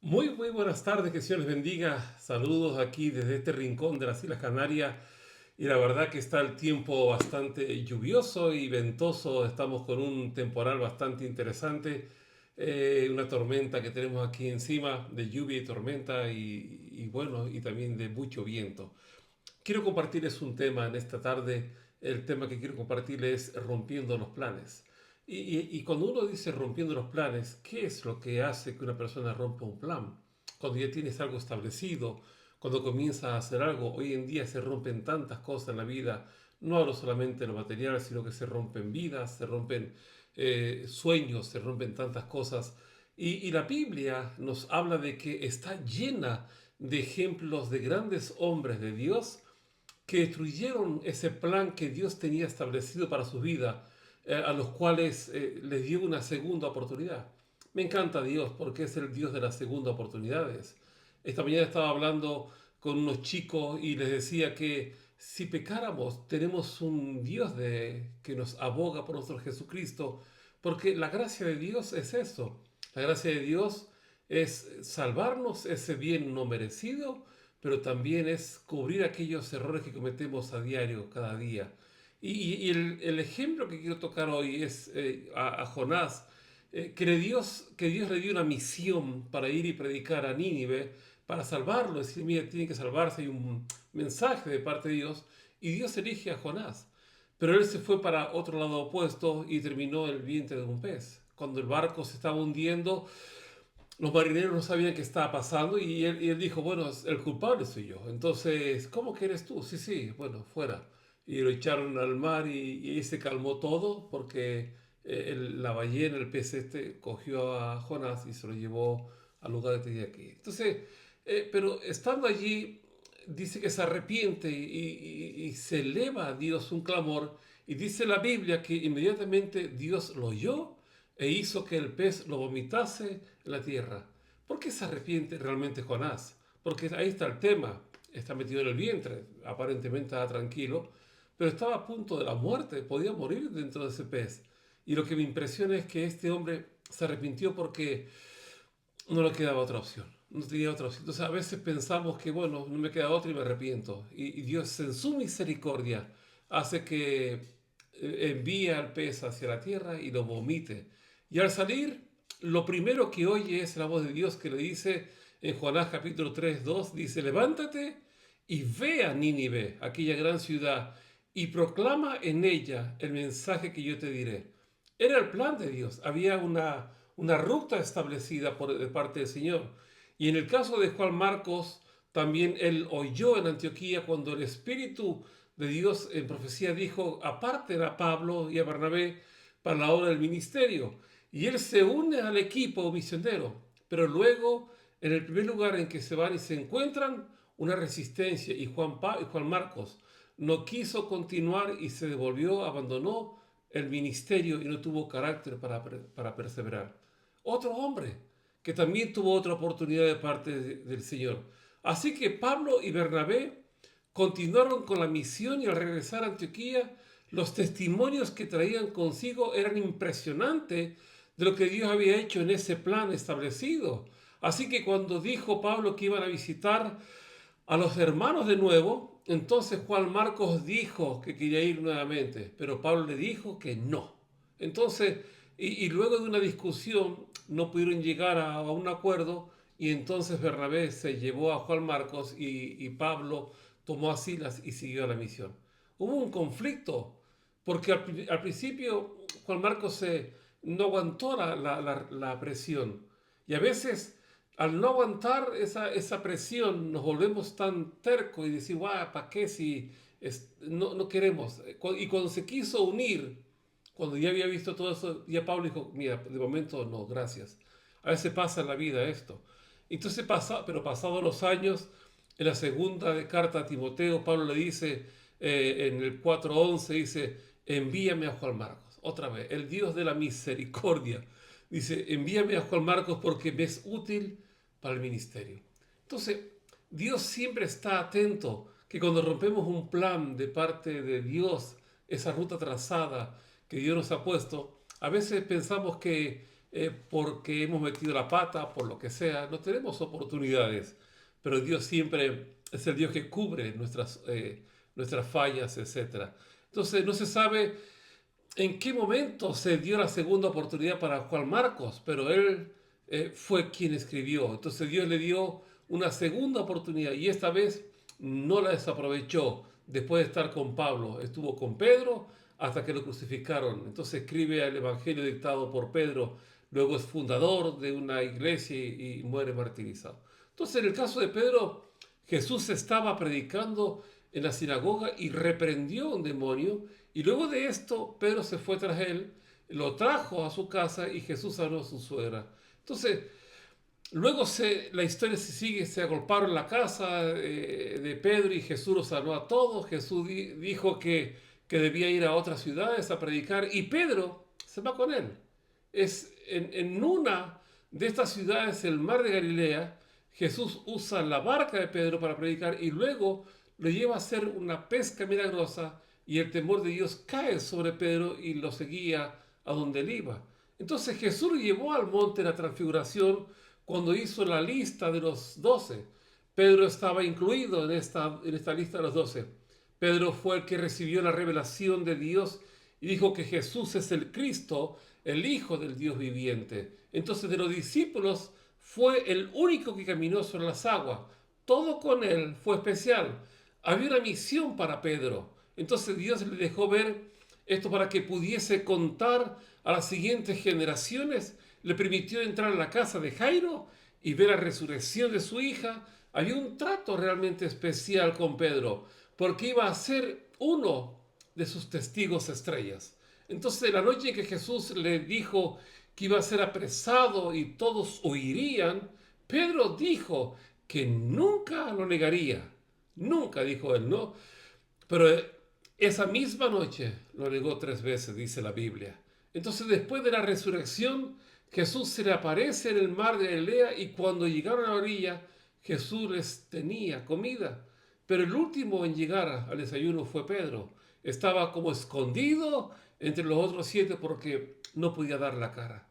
Muy buenas tardes, que el Señor les bendiga. Saludos aquí desde este rincón de las Islas Canarias. Y la verdad que está el tiempo bastante lluvioso y ventoso. Estamos con un temporal bastante interesante. Una tormenta que tenemos aquí encima de lluvia y tormenta y bueno, y también de mucho viento. Quiero compartirles un tema en esta tarde. El tema que quiero compartirles es rompiendo los planes. Y cuando uno dice rompiendo los planes, ¿qué es lo que hace que una persona rompa un plan? Cuando ya tienes algo establecido, cuando comienzas a hacer algo, hoy en día se rompen tantas cosas en la vida. No hablo solamente de lo material, sino que se rompen vidas, se rompen sueños, se rompen tantas cosas. Y la Biblia nos habla de que está llena de ejemplos de grandes hombres de Dios que destruyeron ese plan que Dios tenía establecido para su vida, a los cuales les dio una segunda oportunidad. Me encanta Dios porque es el Dios de las segundas oportunidades. Esta mañana estaba hablando con unos chicos y les decía que si pecáramos, tenemos un Dios que nos aboga por nuestro Jesucristo, porque la gracia de Dios es eso. La gracia de Dios es salvarnos ese bien no merecido, pero también es cubrir aquellos errores que cometemos a diario, cada día. Y el ejemplo que quiero tocar hoy es a Jonás, que Dios le dio una misión para ir y predicar a Nínive, para salvarlo, decir, mira, tiene que salvarse, hay un mensaje de parte de Dios, y Dios elige a Jonás. Pero él se fue para otro lado opuesto y terminó en el vientre de un pez. Cuando el barco se estaba hundiendo, los marineros no sabían qué estaba pasando y él dijo, bueno, el culpable soy yo. Entonces, ¿cómo que eres tú? Sí, sí, bueno, fuera. Y lo echaron al mar y ahí se calmó todo porque la ballena, el pez este, cogió a Jonás y se lo llevó al lugar que tenía que ir. Entonces, pero estando allí, dice que se arrepiente y se eleva a Dios un clamor y dice la Biblia que inmediatamente Dios lo oyó e hizo que el pez lo vomitase en la tierra. ¿Por qué se arrepiente realmente Jonás? Porque ahí está el tema. Está metido en el vientre, aparentemente estaba tranquilo, pero estaba a punto de la muerte, podía morir dentro de ese pez. Y lo que me impresiona es que este hombre se arrepintió porque no le quedaba otra opción. No tenía otra opción. Entonces a veces pensamos que, bueno, no me queda otra y me arrepiento. Y Dios en su misericordia hace que envíe al pez hacia la tierra y lo vomite. Y al salir, lo primero que oye es la voz de Dios que le dice en Jonás capítulo 3 2 dice, levántate y ve a Nínive, aquella gran ciudad, y proclama en ella el mensaje que yo te diré. Era el plan de Dios. Había una ruta establecida de parte del Señor. Y en el caso de Juan Marcos, también él oyó en Antioquía cuando el Espíritu de Dios en profecía dijo, aparten a Pablo y a Bernabé para la obra del ministerio. Y él se une al equipo misionero. Pero luego, en el primer lugar en que se van y se encuentran, una resistencia. Y Juan Marcos no quiso continuar y se devolvió, abandonó el ministerio y no tuvo carácter para perseverar. Otro hombre que también tuvo otra oportunidad de parte del Señor. Así que Pablo y Bernabé continuaron con la misión y al regresar a Antioquía, los testimonios que traían consigo eran impresionantes de lo que Dios había hecho en ese plan establecido. Así que cuando dijo Pablo que iban a visitar a los hermanos de nuevo, entonces Juan Marcos dijo que quería ir nuevamente, pero Pablo le dijo que no. Entonces, y luego de una discusión, no pudieron llegar a un acuerdo y entonces Bernabé se llevó a Juan Marcos y Pablo tomó a Silas y siguió a la misión. Hubo un conflicto, porque al principio Juan Marcos no aguantó la presión. Y a veces al no aguantar esa presión, nos volvemos tan tercos y decimos, ¿para qué si no queremos? Y cuando se quiso unir, cuando ya había visto todo eso, ya Pablo dijo, mira, de momento no, gracias. A veces pasa en la vida esto. Entonces pero pasados los años, en la segunda de carta a Timoteo, Pablo le dice, en el 4:11, dice, envíame a Juan Marcos. Otra vez, el Dios de la misericordia. Dice, envíame a Juan Marcos porque me es útil para el ministerio. Entonces, Dios siempre está atento que cuando rompemos un plan de parte de Dios, esa ruta trazada que Dios nos ha puesto, a veces pensamos que porque hemos metido la pata, por lo que sea. No tenemos oportunidades, pero Dios siempre es el Dios que cubre nuestras fallas, etcétera. Entonces no se sabe en qué momento se dio la segunda oportunidad para Juan Marcos, pero él fue quien escribió. Entonces Dios le dio una segunda oportunidad y esta vez no la desaprovechó. Después de estar con Pablo, estuvo con Pedro hasta que lo crucificaron. Entonces escribe el Evangelio dictado por Pedro, luego es fundador de una iglesia y muere martirizado. Entonces en el caso de Pedro, Jesús estaba predicando en la sinagoga y reprendió a un demonio, y luego de esto Pedro se fue tras él, lo trajo a su casa y Jesús sanó a su suegra. Entonces, luego la historia se sigue, se agolparon en la casa de Pedro y Jesús los sanó a todos. Jesús dijo que debía ir a otras ciudades a predicar y Pedro se va con él. Es en una de estas ciudades, el mar de Galilea, Jesús usa la barca de Pedro para predicar y luego lo lleva a hacer una pesca milagrosa y el temor de Dios cae sobre Pedro y lo seguía a donde él iba. Entonces Jesús lo llevó al monte de la transfiguración cuando hizo la lista de los 12. Pedro estaba incluido en esta lista de los 12. Pedro fue el que recibió la revelación de Dios y dijo que Jesús es el Cristo, el Hijo del Dios viviente. Entonces de los discípulos fue el único que caminó sobre las aguas. Todo con él fue especial. Había una misión para Pedro. Entonces Dios le dejó ver esto para que pudiese contar a las siguientes generaciones. Le permitió entrar a la casa de Jairo y ver la resurrección de su hija. Había un trato realmente especial con Pedro, porque iba a ser uno de sus testigos estrellas. Entonces, la noche en que Jesús le dijo que iba a ser apresado y todos huirían, Pedro dijo que nunca lo negaría. Nunca, dijo él, ¿no? Pero esa misma noche lo negó 3 veces, dice la Biblia. Entonces, después de la resurrección, Jesús se le aparece en el mar de Galilea y cuando llegaron a la orilla, Jesús les tenía comida. Pero el último en llegar al desayuno fue Pedro. Estaba como escondido entre los otros 7 porque no podía dar la cara.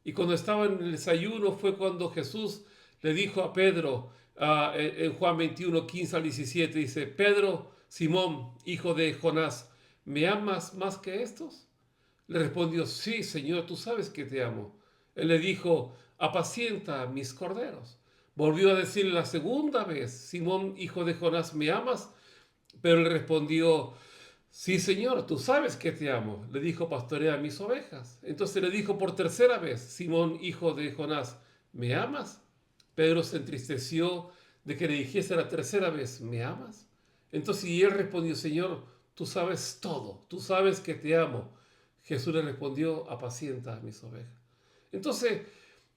Y cuando estaba en el desayuno fue cuando Jesús le dijo a Pedro, en Juan 21, 15 al 17, dice, Pedro, Simón, hijo de Jonás, ¿me amas más que estos? Le respondió, sí, Señor, tú sabes que te amo. Él le dijo, apacienta mis corderos. Volvió a decirle la segunda vez, Simón, hijo de Jonás, ¿me amas? Pero él respondió, sí, Señor, tú sabes que te amo. Le dijo, pastorea mis ovejas. Entonces le dijo por tercera vez, Simón, hijo de Jonás, ¿me amas? Pedro se entristeció de que le dijese la tercera vez, ¿me amas? Entonces y él respondió, Señor, tú sabes todo, tú sabes que te amo. Jesús le respondió, apacienta mis ovejas. Entonces,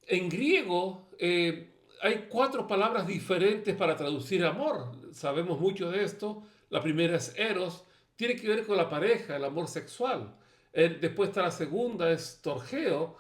en griego hay 4 palabras diferentes para traducir amor. Sabemos mucho de esto. La primera es eros, tiene que ver con la pareja, el amor sexual. Después está la segunda, es torgeo,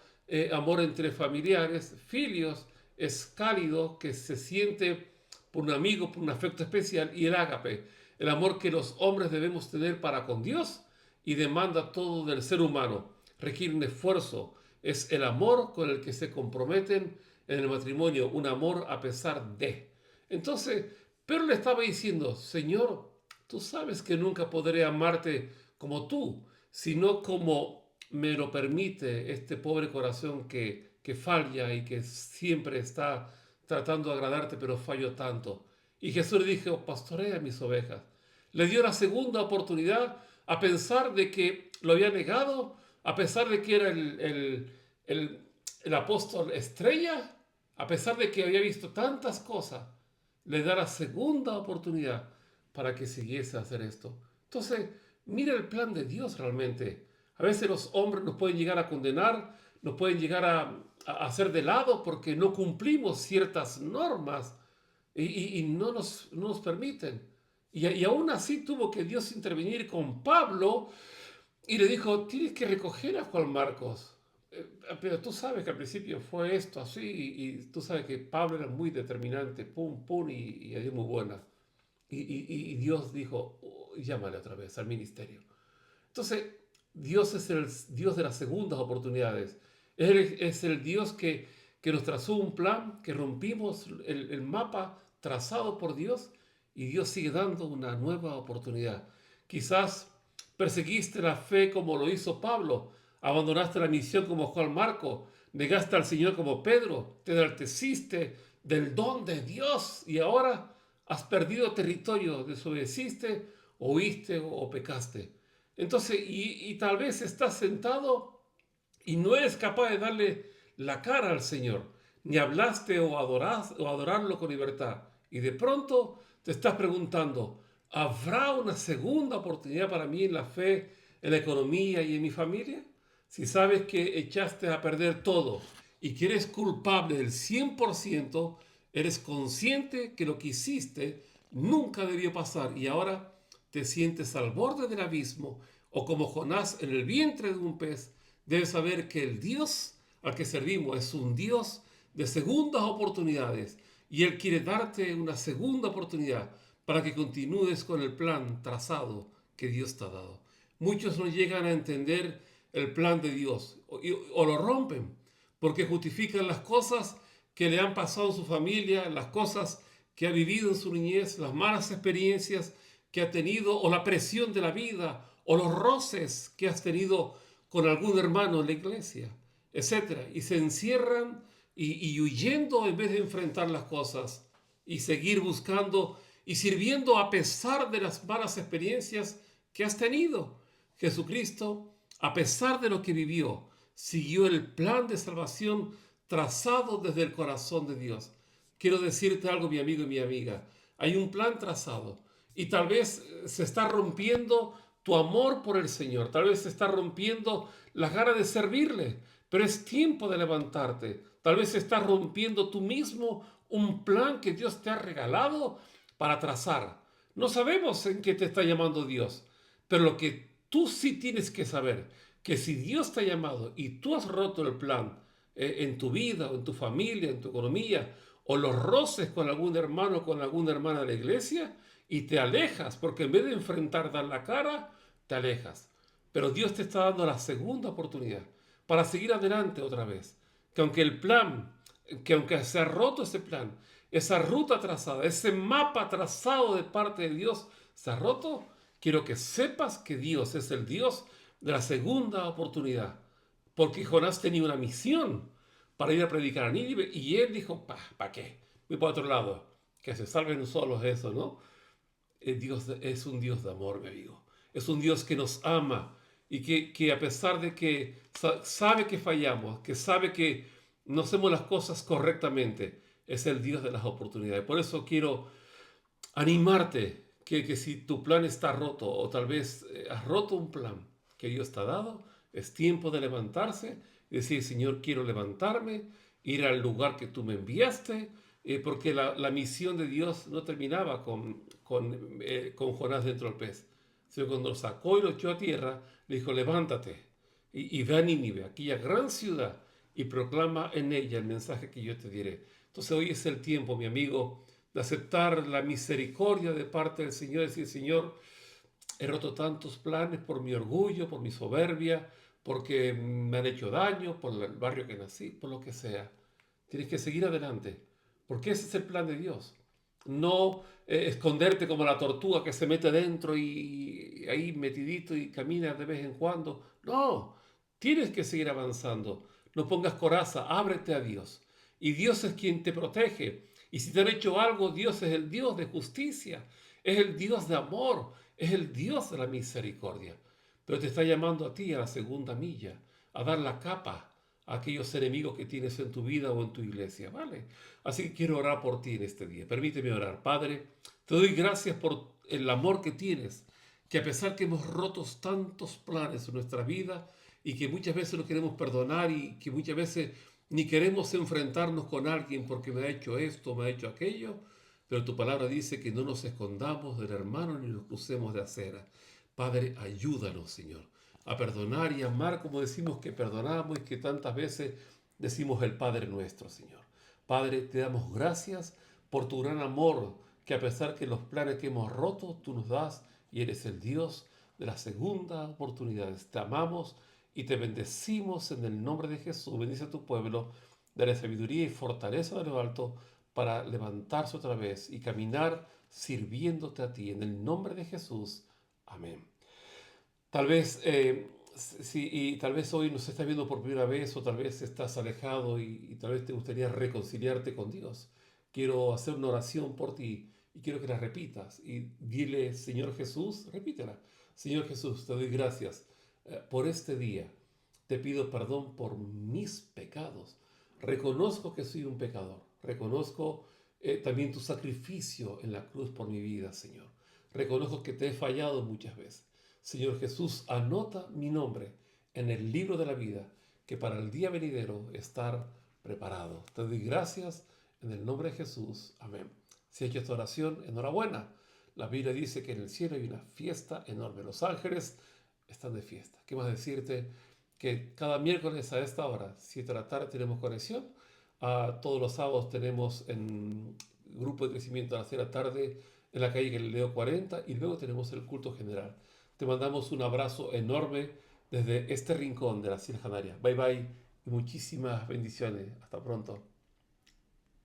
amor entre familiares. Filios es cálido, que se siente por un amigo, por un afecto especial. Y el ágape, el amor que los hombres debemos tener para con Dios y demanda todo del ser humano. Requiere un esfuerzo. Es el amor con el que se comprometen en el matrimonio, un amor a pesar de. Entonces, Pedro le estaba diciendo, Señor, tú sabes que nunca podré amarte como tú, sino como me lo permite este pobre corazón que falla y que siempre está tratando de agradarte, pero fallo tanto. Y Jesús le dijo, pastorea mis ovejas. Le dio la segunda oportunidad a pesar de que lo había negado, a pesar de que era el apóstol estrella, a pesar de que había visto tantas cosas, le da la segunda oportunidad para que siguiese a hacer esto. Entonces, mira el plan de Dios realmente. A veces los hombres nos pueden llegar a condenar, nos pueden llegar a hacer de lado porque no cumplimos ciertas normas y no nos permiten. Y aún así tuvo que Dios intervenir con Pablo y le dijo, tienes que recoger a Juan Marcos. Pero tú sabes que al principio fue esto así y tú sabes que Pablo era muy determinante, pum, pum, y es muy buena. Y Dios dijo, "Oh, llámale otra vez al ministerio". Entonces, Dios es el Dios de las segundas oportunidades. Él es el Dios que nos trazó un plan, que rompimos el mapa trazado por Dios y Dios sigue dando una nueva oportunidad. Quizás perseguiste la fe como lo hizo Pablo, abandonaste la misión como Juan Marco, negaste al Señor como Pedro, te enalteciste del don de Dios y ahora has perdido territorio, desobedeciste, oíste o pecaste. Entonces, y tal vez estás sentado y no eres capaz de darle la cara al Señor, ni hablaste o adorarlo con libertad. Y de pronto te estás preguntando, ¿habrá una segunda oportunidad para mí en la fe, en la economía y en mi familia? Si sabes que echaste a perder todo y que eres culpable del 100%, eres consciente que lo que hiciste nunca debió pasar y ahora te sientes al borde del abismo o como Jonás en el vientre de un pez, debes saber que el Dios al que servimos es un Dios de segundas oportunidades y Él quiere darte una segunda oportunidad para que continúes con el plan trazado que Dios te ha dado. Muchos no llegan a entender el plan de Dios o lo rompen porque justifican las cosas que le han pasado en su familia, las cosas que ha vivido en su niñez, las malas experiencias que ha tenido o la presión de la vida o los roces que has tenido con algún hermano en la iglesia, etcétera. Y se encierran y huyendo en vez de enfrentar las cosas y seguir buscando y sirviendo a pesar de las malas experiencias que has tenido. Jesucristo, a pesar de lo que vivió, siguió el plan de salvación trazado desde el corazón de Dios. Quiero decirte algo, mi amigo y mi amiga. Hay un plan trazado y tal vez se está rompiendo tu amor por el Señor, tal vez se está rompiendo las ganas de servirle, pero es tiempo de levantarte. Tal vez se está rompiendo tú mismo un plan que Dios te ha regalado para trazar. No sabemos en qué te está llamando Dios, pero lo que tú sí tienes que saber, que si Dios te ha llamado y tú has roto el plan en tu vida, o en tu familia, en tu economía, o los roces con algún hermano o con alguna hermana de la iglesia, y te alejas, porque en vez de enfrentar, dar la cara, te alejas. Pero Dios te está dando la segunda oportunidad para seguir adelante otra vez. Que aunque el plan, que aunque se ha roto ese plan, esa ruta trazada, ese mapa trazado de parte de Dios se ha roto, quiero que sepas que Dios es el Dios de la segunda oportunidad. Porque Jonás tenía una misión para ir a predicar a Nínive y él dijo, ¿para qué? Voy para otro lado. Que se salven solos eso, ¿no? Dios es un Dios de amor, mi amigo. Es un Dios que nos ama y que a pesar de que sabe que fallamos, que sabe que no hacemos las cosas correctamente, es el Dios de las oportunidades. Por eso quiero animarte que si tu plan está roto o tal vez has roto un plan que Dios te ha dado, es tiempo de levantarse y decir, Señor, quiero levantarme, ir al lugar que tú me enviaste, porque la misión de Dios no terminaba con Jonás dentro del pez, sino cuando lo sacó y lo echó a tierra, le dijo, levántate y ve a Nínive, aquella gran ciudad, y proclama en ella el mensaje que yo te diré. Entonces hoy es el tiempo, mi amigo, de aceptar la misericordia de parte del Señor, decir, Señor, he roto tantos planes por mi orgullo, por mi soberbia, porque me han hecho daño, por el barrio que nací, por lo que sea. Tienes que seguir adelante, porque ese es el plan de Dios. No esconderte como la tortuga que se mete dentro y ahí metidito y camina de vez en cuando. No, tienes que seguir avanzando. No pongas coraza, ábrete a Dios. Y Dios es quien te protege. Y si te han hecho algo, Dios es el Dios de justicia, es el Dios de amor, es el Dios de la misericordia. Pero te está llamando a ti a la segunda milla, a dar la capa a aquellos enemigos que tienes en tu vida o en tu iglesia, ¿vale? Así que quiero orar por ti en este día. Permíteme orar. Padre, te doy gracias por el amor que tienes, que a pesar que hemos roto tantos planes en nuestra vida y que muchas veces no queremos perdonar y que muchas veces ni queremos enfrentarnos con alguien porque me ha hecho esto, me ha hecho aquello, pero tu palabra dice que no nos escondamos del hermano ni nos crucemos de acera. Padre, ayúdanos, Señor, a perdonar y amar como decimos que perdonamos y que tantas veces decimos el Padre nuestro, Señor. Padre, te damos gracias por tu gran amor, que a pesar que los planes que hemos roto, tú nos das y eres el Dios de las segundas oportunidades. Te amamos y te bendecimos en el nombre de Jesús. Bendice a tu pueblo, dale sabiduría y fortaleza de lo alto para levantarse otra vez y caminar sirviéndote a ti. En el nombre de Jesús. Amén. Tal vez, y tal vez hoy nos estás viendo por primera vez o tal vez estás alejado y tal vez te gustaría reconciliarte con Dios. Quiero hacer una oración por ti y quiero que la repitas y dile, Señor Jesús, repítela. Señor Jesús, te doy gracias por este día. Te pido perdón por mis pecados. Reconozco que soy un pecador. Reconozco también tu sacrificio en la cruz por mi vida, Señor. Reconozco que te he fallado muchas veces. Señor Jesús, anota mi nombre en el libro de la vida, que para el día venidero estar preparado. Te doy gracias en el nombre de Jesús. Amén. Si has hecho esta oración, enhorabuena. La Biblia dice que en el cielo hay una fiesta enorme. Los ángeles están de fiesta. ¿Qué más decirte? Que cada miércoles a esta hora, 7 de la tarde, tenemos conexión. Todos los sábados tenemos en grupo de crecimiento a las 6 de la tarde en la calle Galileo 40 y luego tenemos el culto general. Te mandamos un abrazo enorme desde este rincón de las Islas Canarias. Bye bye y muchísimas bendiciones. Hasta pronto.